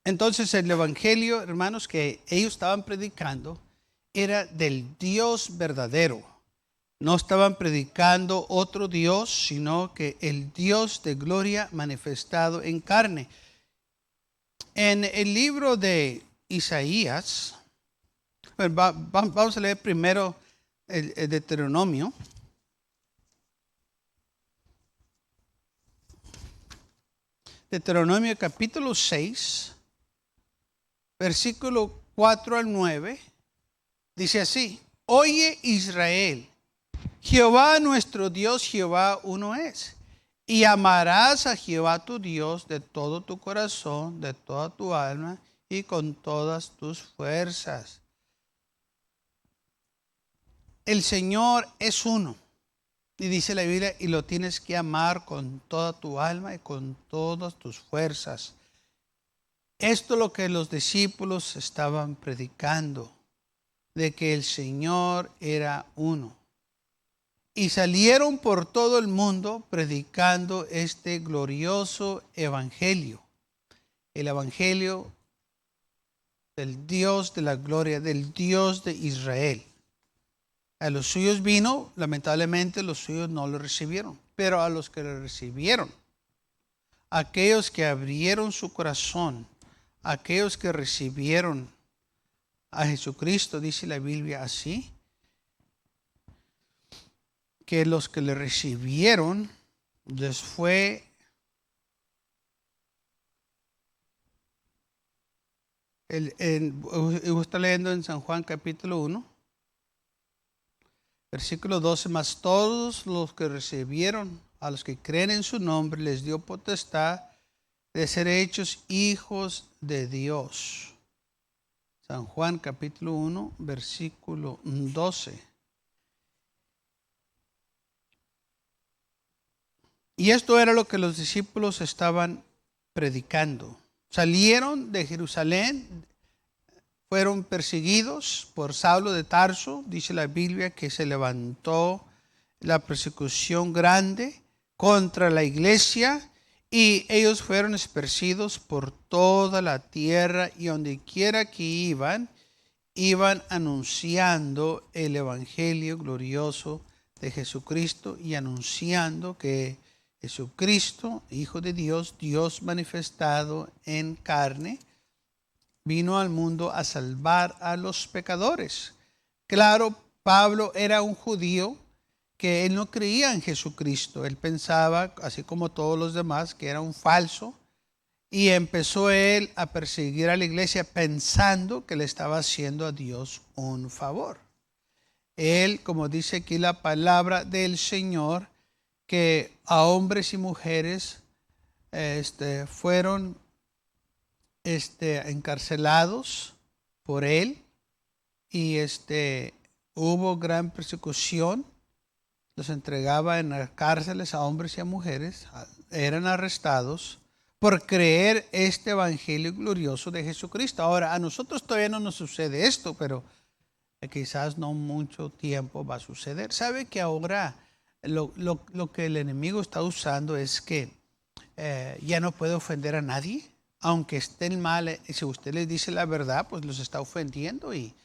Entonces el evangelio, hermanos, que ellos estaban predicando era del Dios verdadero. No estaban predicando otro Dios, sino que el Dios de gloria manifestado en carne. En el libro de Isaías, vamos a leer primero el Deuteronomio. Deuteronomio capítulo 6, versículo 4 al 9, dice así: Oye Israel, Jehová nuestro Dios, Jehová uno es. Y amarás a Jehová tu Dios de todo tu corazón, de toda tu alma y con todas tus fuerzas. El Señor es uno. Y dice la Biblia, y lo tienes que amar con toda tu alma y con todas tus fuerzas. Esto es lo que los discípulos estaban predicando, de que el Señor era uno. Y salieron por todo el mundo predicando este glorioso evangelio. El evangelio del Dios de la gloria, del Dios de Israel. A los suyos vino, lamentablemente los suyos no lo recibieron. Pero a los que lo recibieron, aquellos que abrieron su corazón, aquellos que recibieron a Jesucristo, dice la Biblia así, que los que le recibieron les fue está leyendo en San Juan capítulo 1, versículo 12, mas todos los que recibieron, a los que creen en su nombre, les dio potestad de ser hechos hijos de Dios. San Juan capítulo 1, versículo 12. Y esto era lo que los discípulos estaban predicando. Salieron de Jerusalén, fueron perseguidos por Saulo de Tarso. Dice la Biblia que se levantó la persecución grande contra la iglesia y ellos fueron esparcidos por toda la tierra, y donde quiera que iban anunciando el evangelio glorioso de Jesucristo y anunciando que Jesucristo, Hijo de Dios, Dios manifestado en carne, vino al mundo a salvar a los pecadores. Claro, Pablo era un judío que él no creía en Jesucristo. Él pensaba, así como todos los demás, que era un falso. Y empezó él a perseguir a la iglesia pensando que le estaba haciendo a Dios un favor. Él, como dice aquí la palabra del Señor, que a hombres y mujeres fueron encarcelados por él, y hubo gran persecución. Los entregaba en las cárceles a hombres y a mujeres, eran arrestados por creer este evangelio glorioso de Jesucristo. Ahora, a nosotros todavía no nos sucede esto, pero quizás no mucho tiempo va a suceder. ¿Sabe que ahora lo que el enemigo está usando es que ya no puede ofender a nadie? Aunque estén mal, si usted les dice la verdad, pues los está ofendiendo, y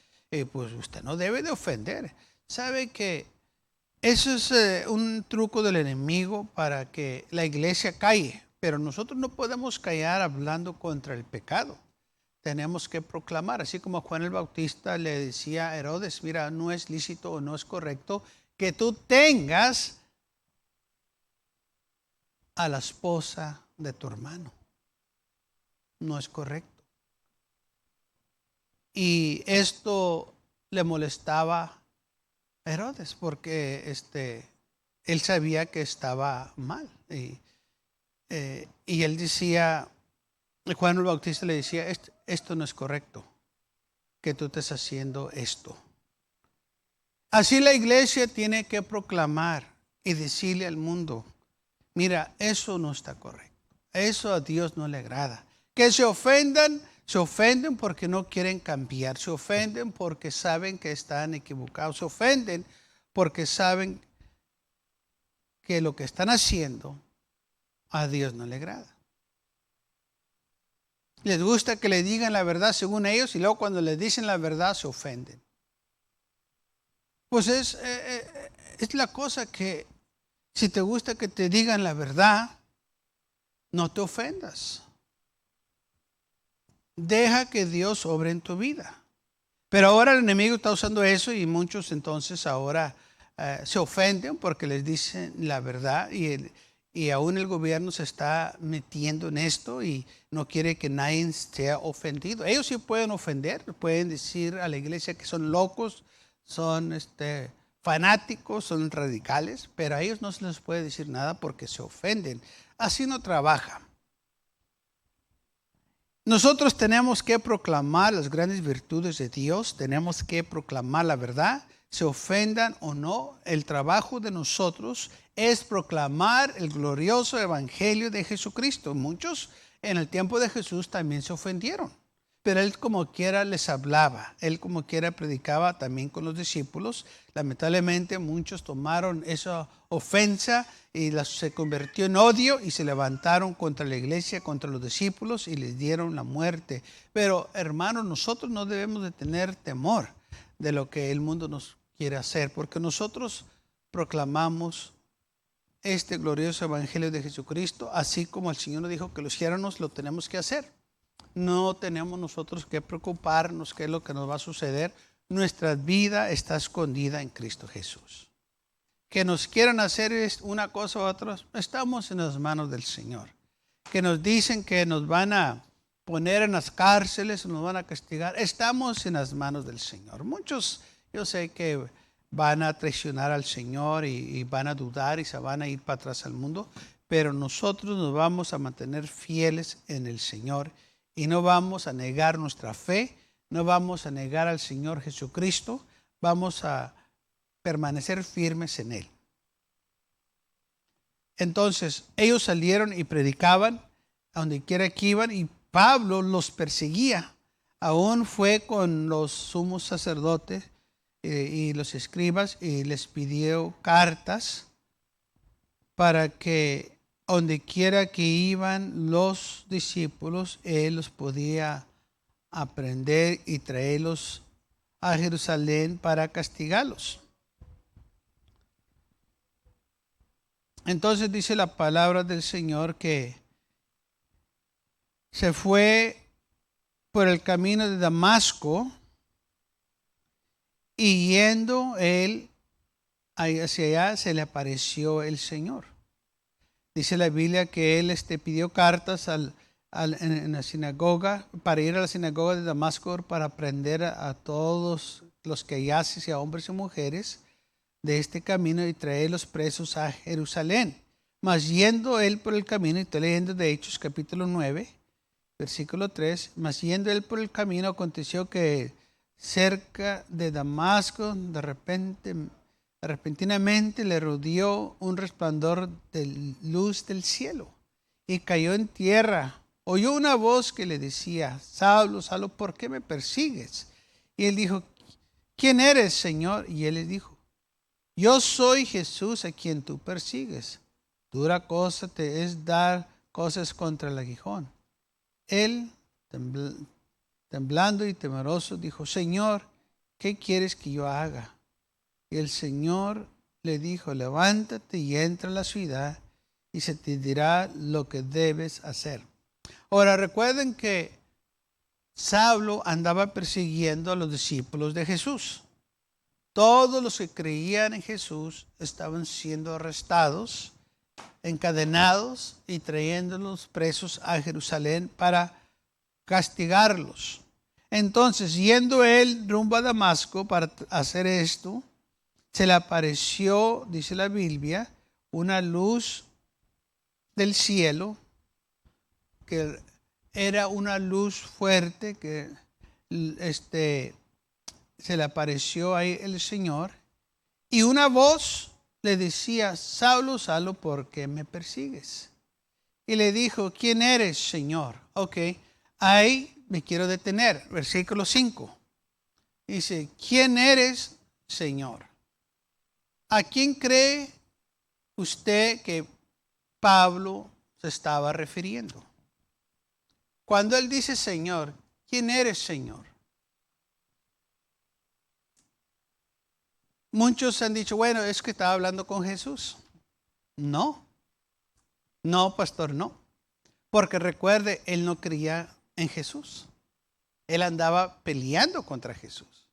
pues usted no debe de ofender. ¿Sabe que eso es un truco del enemigo para que la iglesia calle? Pero nosotros no podemos callar hablando contra el pecado. Tenemos que proclamar, así como Juan el Bautista le decía a Herodes: mira, no es lícito o no es correcto que tú tengas a la esposa de tu hermano. No es correcto. Y esto le molestaba a Herodes porque él sabía que estaba mal. Y él decía, Juan el Bautista le decía: esto no es correcto, que tú estés haciendo esto. Así la iglesia tiene que proclamar y decirle al mundo: mira, eso no está correcto. Eso a Dios no le agrada. Que se ofenden porque no quieren cambiar. Se ofenden porque saben que están equivocados. Se ofenden porque saben que lo que están haciendo a Dios no le agrada. Les gusta que le digan la verdad según ellos y luego cuando les dicen la verdad se ofenden. Pues es la cosa que si te gusta que te digan la verdad, no te ofendas. Deja que Dios obre en tu vida. Pero ahora el enemigo está usando eso y muchos entonces ahora se ofenden porque les dicen la verdad y aún el gobierno se está metiendo en esto y no quiere que nadie sea ofendido. Ellos sí pueden ofender, pueden decir a la iglesia que son locos, son fanáticos, son radicales, pero a ellos no se les puede decir nada porque se ofenden. Así no trabaja. Nosotros tenemos que proclamar las grandes virtudes de Dios, tenemos que proclamar la verdad, se ofendan o no. El trabajo de nosotros es proclamar el glorioso evangelio de Jesucristo. Muchos en el tiempo de Jesús también se ofendieron, pero él como quiera les hablaba, él como quiera predicaba también con los discípulos. Lamentablemente muchos tomaron esa ofensa y se convirtió en odio y se levantaron contra la iglesia, contra los discípulos y les dieron la muerte. Pero hermanos, nosotros no debemos de tener temor de lo que el mundo nos quiere hacer, porque nosotros proclamamos este glorioso evangelio de Jesucristo, así como el Señor nos dijo que lo hiciéramos, lo tenemos que hacer. No tenemos nosotros que preocuparnos qué es lo que nos va a suceder. Nuestra vida está escondida en Cristo Jesús. Que nos quieran hacer una cosa u otra, estamos en las manos del Señor. Que nos dicen que nos van a poner en las cárceles, nos van a castigar, estamos en las manos del Señor. Muchos, yo sé que van a traicionar al Señor y van a dudar y se van a ir para atrás al mundo, pero nosotros nos vamos a mantener fieles en el Señor y no vamos a negar nuestra fe, no vamos a negar al Señor Jesucristo, vamos a permanecer firmes en Él. Entonces, ellos salieron y predicaban a donde quiera que iban y Pablo los perseguía. Aún fue con los sumos sacerdotes y los escribas y les pidió cartas para que donde quiera que iban los discípulos, él los podía aprender y traerlos a Jerusalén para castigarlos. Entonces dice la palabra del Señor que se fue por el camino de Damasco y yendo él hacia allá se le apareció el Señor. Dice la Biblia que él pidió cartas en la sinagoga, para ir a la sinagoga de Damasco para aprender a todos los que hallase, a hombres y mujeres, de este camino y traerlos presos a Jerusalén. Mas yendo él por el camino, y estoy leyendo de Hechos capítulo 9, versículo 3, mas yendo él por el camino aconteció que cerca de Damasco repentinamente le rodeó un resplandor de luz del cielo y cayó en tierra. Oyó una voz que le decía: Saulo, Saulo, ¿por qué me persigues? Y él dijo: ¿quién eres, Señor? Y él le dijo: yo soy Jesús a quien tú persigues. Dura cosa te es dar cosas contra el aguijón. Él, temblando y temeroso, dijo: Señor, ¿qué quieres que yo haga? Y el Señor le dijo: levántate y entra a la ciudad y se te dirá lo que debes hacer. Ahora recuerden que Saulo andaba persiguiendo a los discípulos de Jesús. Todos los que creían en Jesús estaban siendo arrestados, encadenados y trayéndolos presos a Jerusalén para castigarlos. Entonces, yendo él rumbo a Damasco para hacer esto, se le apareció, dice la Biblia, una luz del cielo, que era una luz fuerte, que se le apareció ahí el Señor, y una voz le decía: Saulo, Saulo, ¿por qué me persigues? Y le dijo: ¿quién eres, Señor? Ok, ahí me quiero detener. Versículo 5. Dice: ¿quién eres, Señor? ¿A quién cree usted que Pablo se estaba refiriendo? Cuando él dice Señor, ¿quién eres, Señor? Muchos han dicho, bueno, es que estaba hablando con Jesús. No, pastor, no. Porque recuerde, él no creía en Jesús. Él andaba peleando contra Jesús.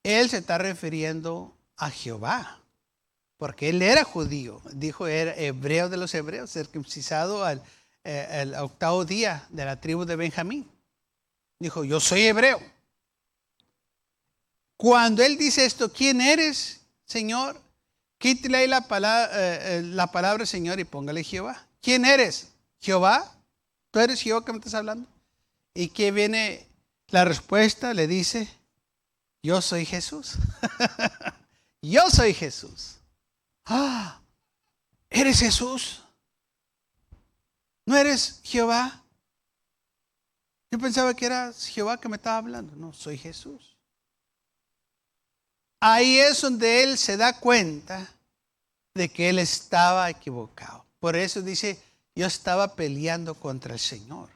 Él se está refiriendo a Jehová, porque él era judío. Dijo, era hebreo de los hebreos, circuncisado al 8º día de la tribu de Benjamín. Dijo, yo soy hebreo. Cuando él dice esto, ¿quién eres, Señor? Quítale ahí la palabra Señor y póngale Jehová. ¿Quién eres? ¿Jehová? ¿Tú eres Jehová que me estás hablando? ¿Y qué viene la respuesta? Le dice, yo soy Jesús. Yo soy Jesús. Ah, ¿eres Jesús? ¿No eres Jehová? Yo pensaba que era Jehová que me estaba hablando. No, soy Jesús. Ahí es donde él se da cuenta de que él estaba equivocado. Por eso dice, yo estaba peleando contra el Señor.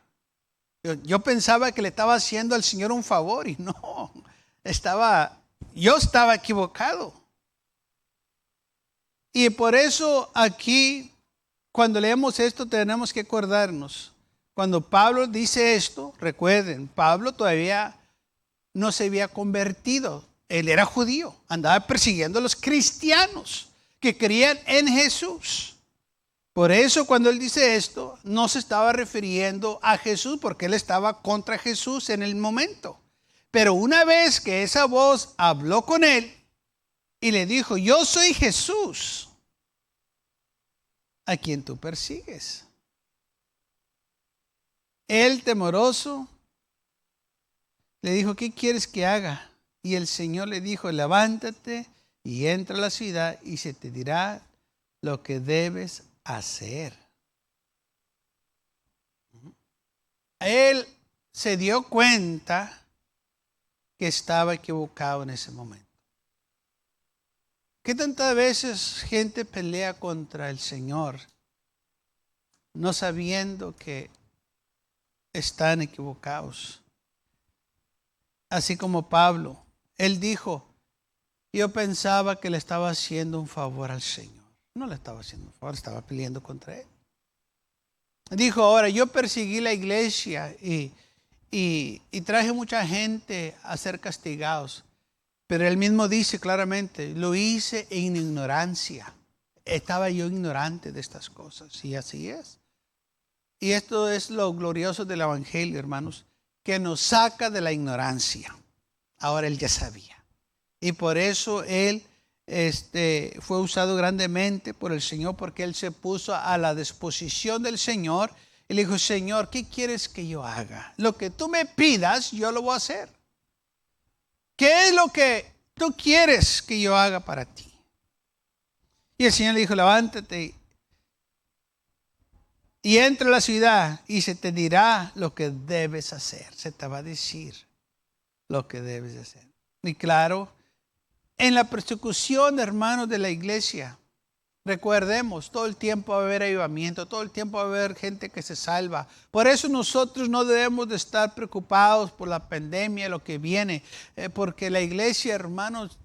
Yo pensaba que le estaba haciendo al Señor un favor y no, yo estaba equivocado. Y por eso aquí, cuando leemos esto, tenemos que acordarnos. Cuando Pablo dice esto, recuerden, Pablo todavía no se había convertido. Él era judío, andaba persiguiendo a los cristianos que creían en Jesús. Por eso cuando él dice esto, no se estaba refiriendo a Jesús, porque él estaba contra Jesús en el momento. Pero una vez que esa voz habló con él y le dijo, yo soy Jesús, a quien tú persigues. Él, temoroso, le dijo, ¿qué quieres que haga? Y el Señor le dijo, levántate y entra a la ciudad y se te dirá lo que debes hacer. Él se dio cuenta que estaba equivocado en ese momento. ¿Qué tantas veces gente pelea contra el Señor no sabiendo que están equivocados? Así como Pablo, él dijo, yo pensaba que le estaba haciendo un favor al Señor. No le estaba haciendo un favor, estaba peleando contra él. Dijo, ahora yo perseguí la iglesia y traje mucha gente a ser castigados. Pero él mismo dice claramente, lo hice en ignorancia. Estaba yo ignorante de estas cosas. Y así es. Y esto es lo glorioso del Evangelio, hermanos, que nos saca de la ignorancia. Ahora él ya sabía. Y por eso él fue usado grandemente por el Señor, porque él se puso a la disposición del Señor. Y le dijo, Señor, ¿qué quieres que yo haga? Lo que tú me pidas, yo lo voy a hacer. ¿Qué es lo que tú quieres que yo haga para ti? Y el Señor le dijo, levántate y entra a la ciudad y se te dirá lo que debes hacer. Se te va a decir lo que debes hacer. Y claro, en la persecución, hermanos, de la iglesia, recordemos, todo el tiempo va a haber avivamiento, todo el tiempo va a haber gente que se salva. Por eso nosotros no debemos de estar preocupados por la pandemia, lo que viene, porque la iglesia, hermanos,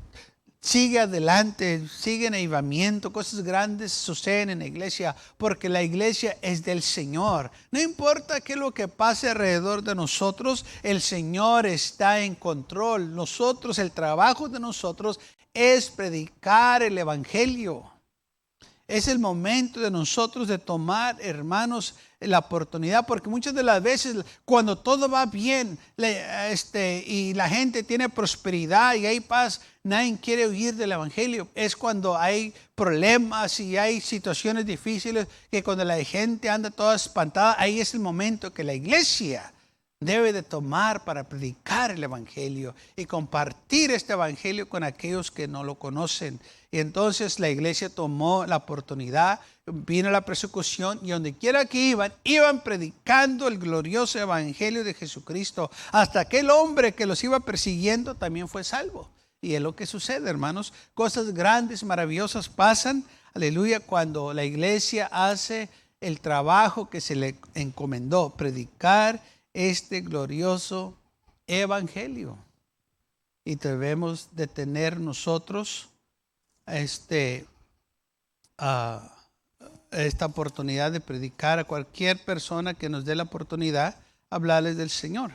sigue adelante, sigue en avivamiento, cosas grandes suceden en la iglesia, porque la iglesia es del Señor. No importa qué es lo que pase alrededor de nosotros, el Señor está en control. Nosotros, el trabajo de nosotros es predicar el Evangelio. Es el momento de nosotros de tomar, hermanos, la oportunidad, porque muchas de las veces cuando todo va bien y la gente tiene prosperidad y hay paz, nadie quiere huir del Evangelio. Es cuando hay problemas y hay situaciones difíciles, que cuando la gente anda toda espantada, ahí es el momento que la iglesia debe de tomar para predicar el Evangelio y compartir este Evangelio con aquellos que no lo conocen. Y entonces la iglesia tomó la oportunidad, vino la persecución y donde quiera que iban predicando el glorioso Evangelio de Jesucristo. Hasta aquel hombre que los iba persiguiendo también fue salvo. Y es lo que sucede, hermanos. Cosas grandes, maravillosas pasan, aleluya, cuando la iglesia hace el trabajo que se le encomendó, predicar este glorioso evangelio. Y debemos de tener nosotros esta oportunidad de predicar a cualquier persona que nos dé la oportunidad, hablarles del Señor.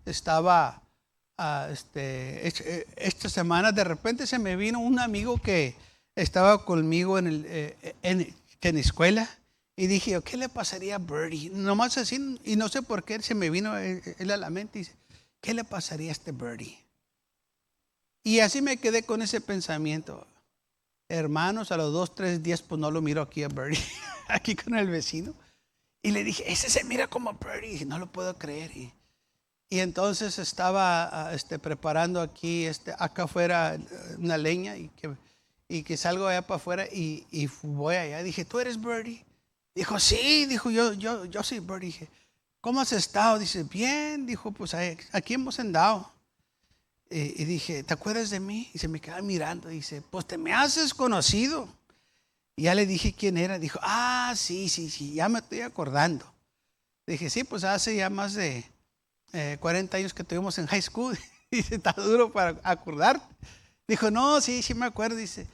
Estaba esta semana, de repente se me vino un amigo que estaba conmigo en la escuela, y dije, ¿qué le pasaría a Birdie? Nomás así, y no sé por qué se me vino él a la mente y dice, ¿qué le pasaría a este Birdie? Y así me quedé con ese pensamiento. Hermanos, a los 2, 3 días, pues no lo miro aquí a Birdie, aquí con el vecino. Y le dije, ese se mira como Birdie. Y no lo puedo creer. Y entonces estaba preparando aquí, acá afuera, una leña. Y que salgo allá para afuera y voy allá. Dije, ¿tú eres Birdie? Dijo, sí. Dijo, yo soy Birdie. Dije, ¿cómo has estado? Dice, bien. Dijo, pues aquí hemos andado. Y dije, ¿te acuerdas de mí? Y se me queda mirando. Dice, pues te me haces conocido. Y ya le dije quién era. Dijo, sí, ya me estoy acordando. Dije, sí, pues hace ya más de 40 años que estuvimos en high school. Dice, está duro para acordar. Dijo, no, sí me acuerdo. Dice,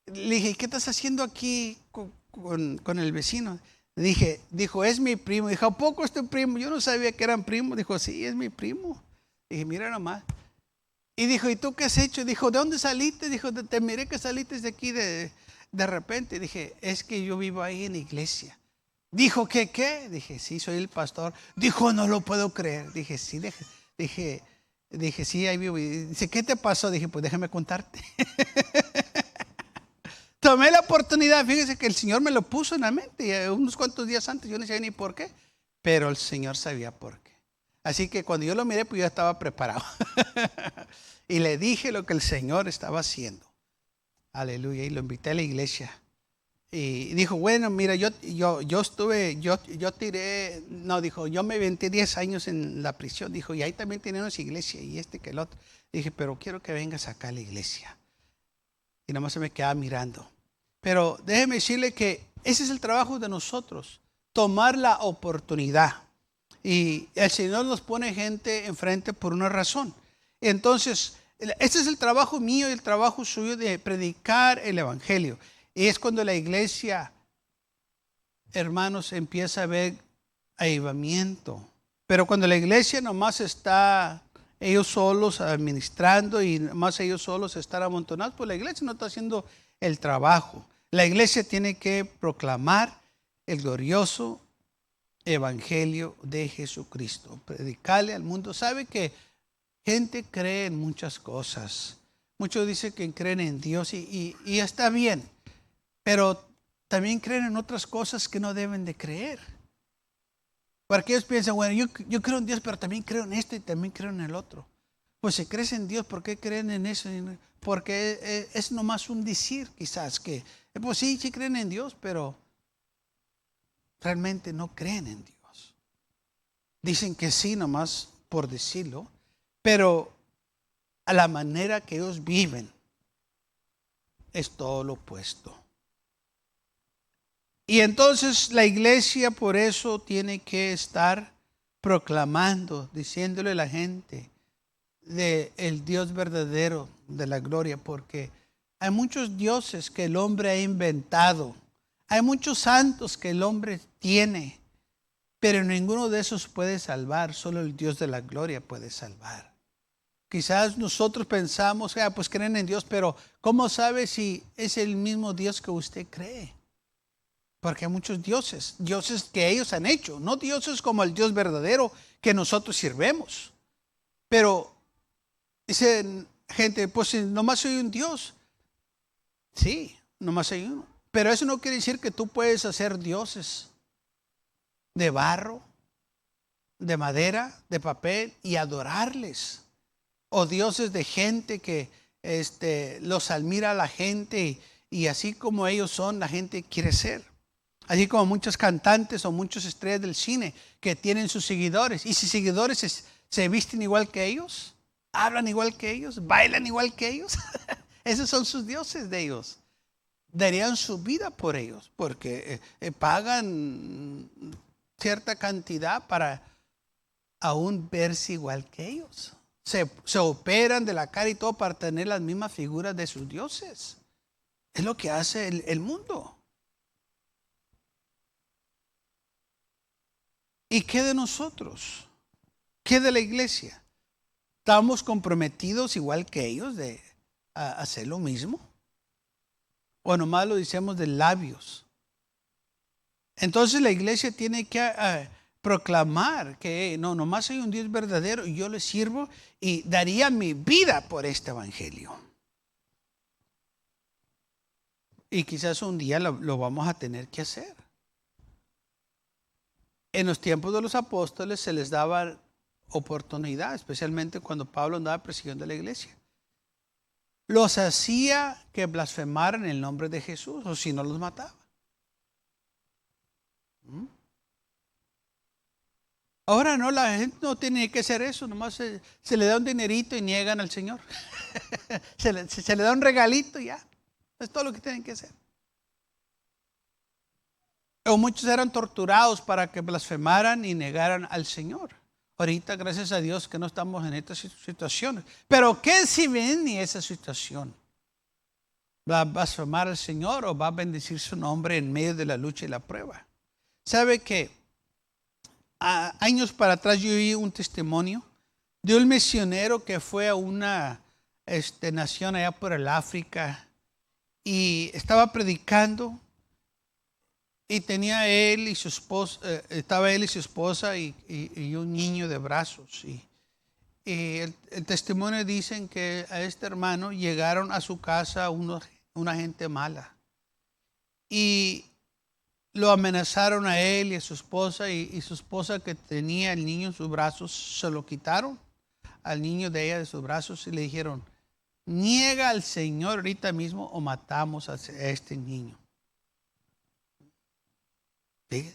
le dije, ¿qué estás haciendo aquí con el vecino? Dijo, es mi primo. Dijo, ¿a poco es tu primo? Yo no sabía que eran primos. Dijo, sí, es mi primo. Dije, mira nomás. Y dijo, ¿y tú qué has hecho? Dijo, ¿de dónde saliste? Dijo, te miré que saliste de aquí de repente. Dije, es que yo vivo ahí en la iglesia. Dijo, ¿qué? Dije, sí, soy el pastor. Dijo, no lo puedo creer. Dije, sí, dije, sí, ahí vivo. Y dice, ¿qué te pasó? Dije, pues déjame contarte. Tomé la oportunidad, fíjese que el Señor me lo puso en la mente. Y unos cuantos días antes yo no sabía ni por qué, pero el Señor sabía por qué. Así que cuando yo lo miré, pues yo estaba preparado. Y le dije lo que el Señor estaba haciendo. Aleluya. Y lo invité a la iglesia. Y dijo, bueno, mira, yo me aventé 10 años en la prisión. Dijo, y ahí también tenemos iglesia y que el otro. Dije, pero quiero que vengas acá a la iglesia. Y nomás se me quedaba mirando. Pero déjeme decirle que ese es el trabajo de nosotros. Tomar la oportunidad. Y el Señor nos pone gente enfrente por una razón. Entonces, este es el trabajo mío y el trabajo suyo de predicar el evangelio. Y es cuando la iglesia, hermanos, empieza a ver avivamiento. Pero cuando la iglesia nomás está ellos solos administrando y nomás ellos solos están amontonados, pues la iglesia no está haciendo el trabajo. La iglesia tiene que proclamar el glorioso evangelio de Jesucristo, predicarle al mundo. Sabe que gente cree en muchas cosas. Muchos dicen que creen en Dios y está bien, pero también creen en otras cosas que no deben de creer. Porque ellos piensan, bueno, yo creo en Dios, pero también creo en esto y también creo en el otro. Pues si crees en Dios, ¿por qué creen en eso? Porque es nomás un decir, quizás, que pues sí creen en Dios, pero realmente no creen en Dios. Dicen que sí, nomás por decirlo, pero a la manera que ellos viven es todo lo opuesto. Y entonces la iglesia por eso tiene que estar proclamando, diciéndole a la gente del Dios verdadero de la gloria, porque hay muchos dioses que el hombre ha inventado. Hay muchos santos que el hombre tiene, pero ninguno de esos puede salvar. Solo el Dios de la gloria puede salvar. Quizás nosotros pensamos, pues creen en Dios, pero ¿cómo sabe si es el mismo Dios que usted cree? Porque hay muchos dioses que ellos han hecho, no dioses como el Dios verdadero que nosotros sirvemos. Pero dicen gente, pues nomás soy un Dios. Sí, nomás hay uno. Pero eso no quiere decir que tú puedes hacer dioses de barro, de madera, de papel y adorarles. O dioses de gente que los admira a la gente y así como ellos son, la gente quiere ser. Así como muchos cantantes o muchas estrellas del cine que tienen sus seguidores. Y sus seguidores se visten igual que ellos, hablan igual que ellos, bailan igual que ellos. Esos son sus dioses de ellos. darían su vida por ellos, porque pagan cierta cantidad para aún verse igual que ellos. Se operan de la cara y todo para tener las mismas figuras de sus dioses. Es lo que hace el mundo. ¿Y qué de nosotros? ¿Qué de la iglesia? ¿Estamos comprometidos igual que ellos de hacer lo mismo? ¿O nomás lo decimos de labios? Entonces la iglesia tiene que proclamar que no, nomás hay un Dios verdadero y yo le sirvo y daría mi vida por este evangelio. Y quizás un día lo vamos a tener que hacer. En los tiempos de los apóstoles se les daba oportunidad, especialmente cuando Pablo andaba persiguiendo a la iglesia. Los hacía que blasfemaran el nombre de Jesús, o si no los mataba. Ahora no, la gente no tiene que hacer eso, nomás se le da un dinerito y niegan al Señor. se le da un regalito y ya. Es todo lo que tienen que hacer. O muchos eran torturados para que blasfemaran y negaran al Señor. Ahorita, gracias a Dios, que no estamos en estas situaciones. Pero ¿qué si ven ni esa situación? ¿Va a blasfemar al Señor o va a bendecir su nombre en medio de la lucha y la prueba? ¿Sabe que años para atrás yo oí un testimonio de un misionero que fue a una nación allá por el África y estaba predicando? Y tenía él y su esposa, estaba él y su esposa y un niño de brazos. Y el testimonio dicen que a este hermano llegaron a su casa una gente mala. Y lo amenazaron a él y a su esposa. Y su esposa, que tenía el niño en sus brazos, se lo quitaron al niño de ella de sus brazos y le dijeron: niega al Señor ahorita mismo o matamos a este niño. ¿Sí?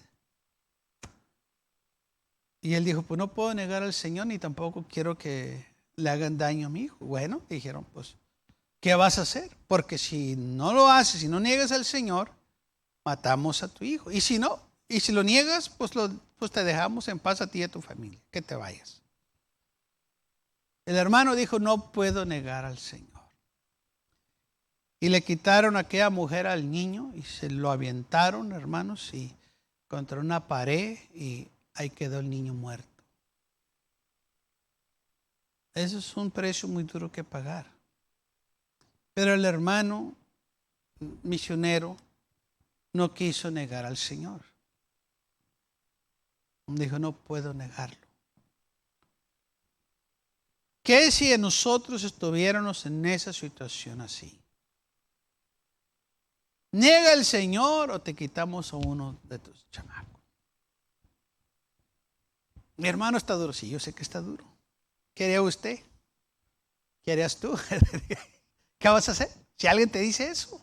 Y él dijo: pues no puedo negar al Señor ni tampoco quiero que le hagan daño a mi hijo. Bueno, dijeron: pues, ¿qué vas a hacer? Porque si no lo haces, si no niegas al Señor, matamos a tu hijo. Y si no, y si lo niegas, pues te dejamos en paz a ti y a tu familia, que te vayas. El hermano dijo: no puedo negar al Señor. Y le quitaron a aquella mujer al niño y se lo aventaron, hermanos, y contra una pared, y ahí quedó el niño muerto. Eso es un precio muy duro que pagar. Pero el hermano misionero no quiso negar al Señor. Dijo: no puedo negarlo. ¿Qué si nosotros estuviéramos en esa situación así? ¿Niega al Señor o te quitamos a uno de tus chamacos? Mi hermano, está duro. Sí, yo sé que está duro. ¿Qué haría usted? ¿Qué harías tú? ¿Qué vas a hacer si alguien te dice eso?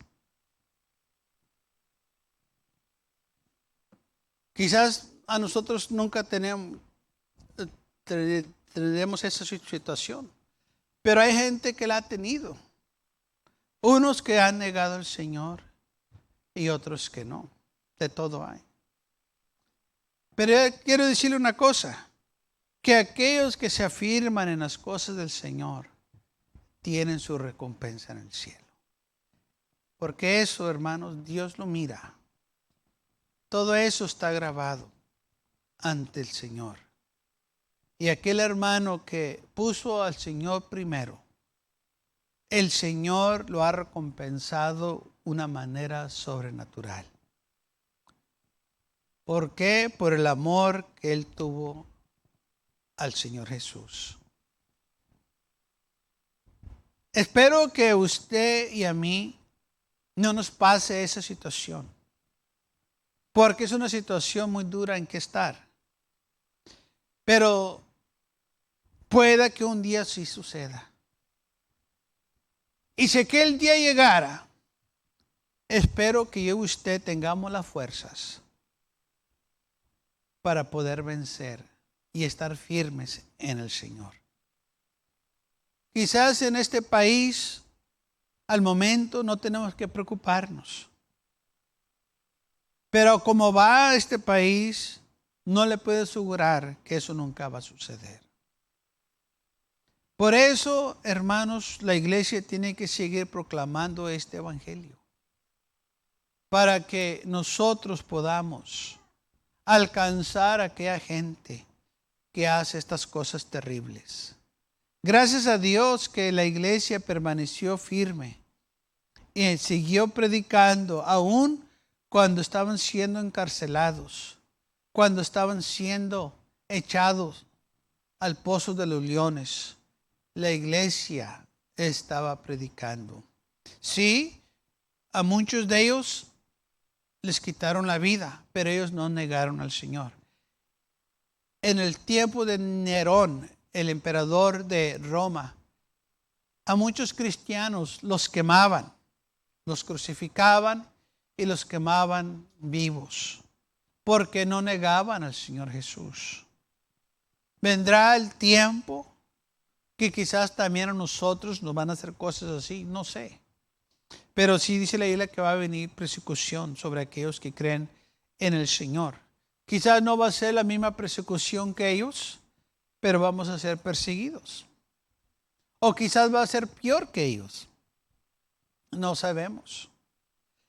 Quizás a nosotros nunca tenemos esa situación, pero hay gente que la ha tenido. Unos que han negado al Señor y otros que no. De todo hay. Pero quiero decirle una cosa, que aquellos que se afirman en las cosas del Señor tienen su recompensa en el cielo. Porque eso, hermanos, Dios lo mira. Todo eso está grabado ante el Señor. Y aquel hermano que puso al Señor primero, el Señor lo ha recompensado de una manera sobrenatural. ¿Por qué? Por el amor que él tuvo al Señor Jesús. Espero que usted y a mí no nos pase esa situación, porque es una situación muy dura en que estar. Pero pueda que un día sí suceda. Y si aquel día llegara, espero que yo y usted tengamos las fuerzas para poder vencer y estar firmes en el Señor. Quizás en este país al momento no tenemos que preocuparnos. Pero como va este país, no le puedo asegurar que eso nunca va a suceder. Por eso, hermanos, la iglesia tiene que seguir proclamando este evangelio, para que nosotros podamos alcanzar a aquella gente que hace estas cosas terribles. Gracias a Dios que la iglesia permaneció firme y siguió predicando aún cuando estaban siendo encarcelados, cuando estaban siendo echados al pozo de los leones. La iglesia estaba predicando. Sí, a muchos de ellos les quitaron la vida, pero ellos no negaron al Señor. En el tiempo de Nerón, el emperador de Roma, a muchos cristianos los quemaban, los crucificaban y los quemaban vivos, porque no negaban al Señor Jesús. Vendrá el tiempo que quizás también a nosotros nos van a hacer cosas así, no sé. Pero sí dice la Biblia que va a venir persecución sobre aquellos que creen en el Señor. Quizás no va a ser la misma persecución que ellos, pero vamos a ser perseguidos. O quizás va a ser peor que ellos. No sabemos.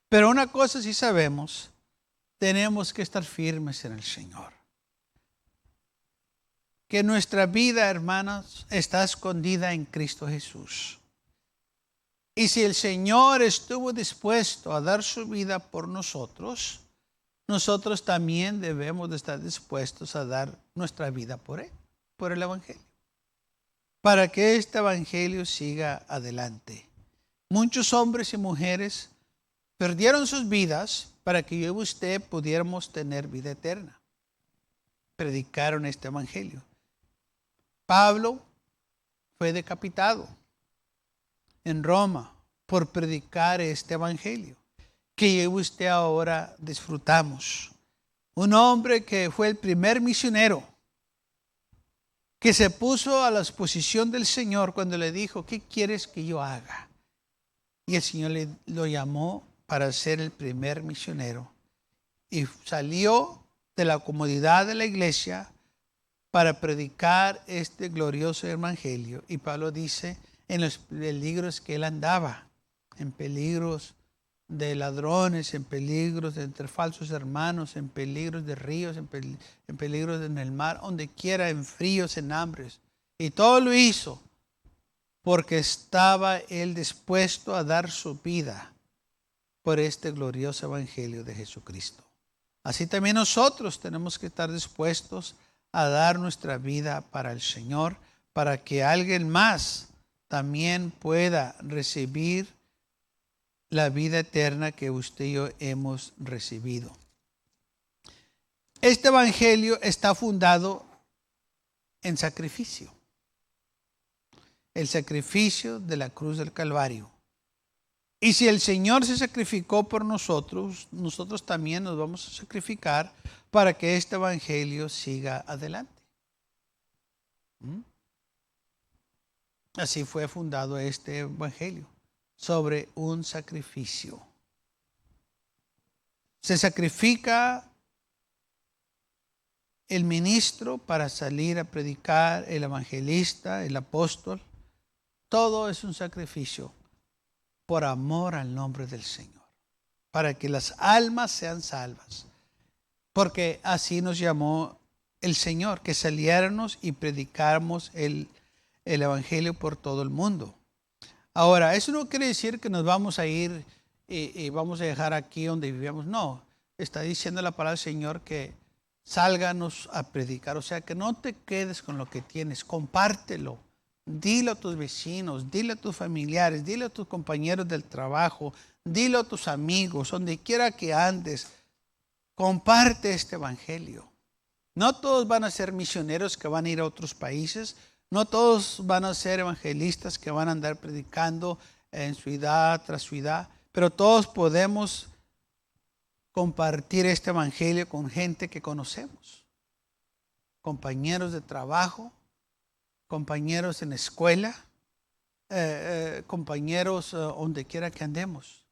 Pero una cosa sí sabemos, tenemos que estar firmes en el Señor. Que nuestra vida, hermanos, está escondida en Cristo Jesús. Y si el Señor estuvo dispuesto a dar su vida por nosotros, nosotros también debemos de estar dispuestos a dar nuestra vida por Él, por el Evangelio. Para que este Evangelio siga adelante. Muchos hombres y mujeres perdieron sus vidas para que yo y usted pudiéramos tener vida eterna. Predicaron este Evangelio. Pablo fue decapitado en Roma por predicar este evangelio que yo y usted ahora disfrutamos. Un hombre que fue el primer misionero que se puso a la disposición del Señor cuando le dijo, ¿qué quieres que yo haga? Y el Señor lo llamó para ser el primer misionero y salió de la comodidad de la iglesia para predicar este glorioso evangelio. Y Pablo dice en los peligros que él andaba, en peligros de ladrones, en peligros de entre falsos hermanos, en peligros de ríos, en peligros en el mar, donde quiera, en fríos, en hambres. Y todo lo hizo porque estaba él dispuesto a dar su vida por este glorioso evangelio de Jesucristo. Así también nosotros tenemos que estar dispuestos a dar nuestra vida para el Señor, para que alguien más también pueda recibir la vida eterna que usted y yo hemos recibido. Este evangelio está fundado en sacrificio. El sacrificio de la cruz del Calvario. Y si el Señor se sacrificó por nosotros, nosotros también nos vamos a sacrificar para que este evangelio siga adelante. Así fue fundado este evangelio, sobre un sacrificio. Se sacrifica el ministro para salir a predicar, el evangelista, el apóstol. Todo es un sacrificio por amor al nombre del Señor, para que las almas sean salvas. Porque así nos llamó el Señor, que saliéramos y predicáramos el evangelio por todo el mundo. Ahora, eso no quiere decir que nos vamos a ir y vamos a dejar aquí donde vivimos. No, está diciendo la palabra del Señor que sálganos a predicar. O sea, que no te quedes con lo que tienes, compártelo. Dile a tus vecinos, dile a tus familiares, dile a tus compañeros del trabajo, dile a tus amigos, donde quiera que andes, comparte este evangelio. No todos van a ser misioneros que van a ir a otros países, no todos van a ser evangelistas que van a andar predicando en ciudad tras ciudad, pero todos podemos compartir este evangelio con gente que conocemos, compañeros de trabajo, compañeros en la escuela, compañeros donde quiera que andemos.